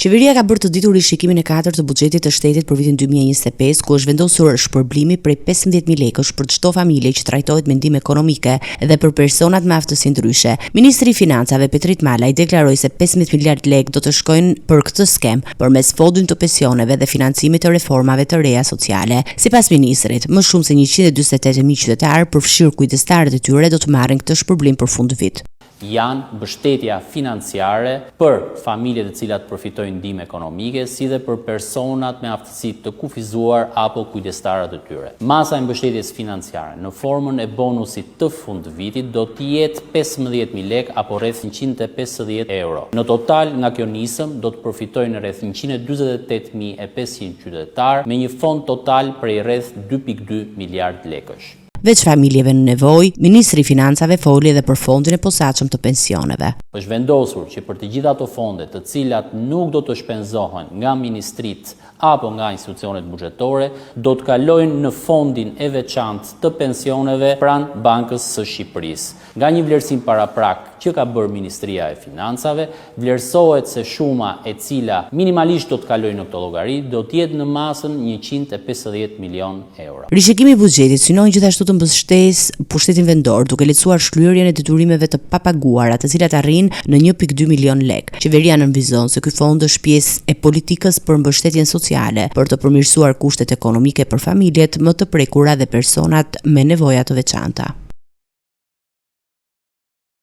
Qeveria ka bërë të ditur rishikimin e 4 të buxhetit të shtetit për vitin 2025, ku është vendosur shpërblimi prej 15.000 lekësh për çdo familje që trajtohet me ndihmë ekonomike dhe për personat me aftësi ndryshe. Ministri i Financave Petrit Malaj deklaroi se 15 miliard lekë do të shkojnë për këtë skem përmes fondit të pensioneve dhe financimit të reformave të reja sociale. Sipas ministrit, më shumë se 148.000 qytetarë, përfshirë kujdestarët e tyre, do të marrin këtë shpërblim për fund vit. Janë mbështetja financiare për familjet të cilat përfitojnë ndihmë ekonomike, si dhe për personat me aftësi të kufizuar apo kujdestarët e tyre. Masa e mbështetjes financiare në formën e bonusit të fundvitit do të jetë 15.000 lekë apo rreth 150 euro. Në total, nga kjo nisëm do të përfitojnë rreth 148.500 qytetarë me një fond total prej rreth 2.2 miliard lekësh. Veç familjeve në nevojë, Ministri i Financave foli edhe për fondin e posaçëm të pensioneve. Është vendosur që për të gjitha ato fonde të cilat nuk do të shpenzohen nga ministrit apo nga institucionet buxhetore, do të kalojnë në fondin e veçantë të pensioneve pranë Bankës së Shqipërisë. Nga një vlerësim paraprak që ka bërë Ministria e Financave, vlerësohet se shuma e cila minimalisht do të kalojë në këtë llogari do të jetë në masën 150 milion euro. Rishikimi i buxhetit synon gjithashtu të mbështesë pushtetin vendor, duke lehtësuar shlyerjen e detyrimeve të papaguara, të cilat arrin në 1.2 milion lekë. Qeveria nënvizon se ky fond është pjesë e politikës për mbështetjen sociale, për të përmirësuar kushtet ekonomike për familjet më të prekura dhe personat me nevoja të veçanta.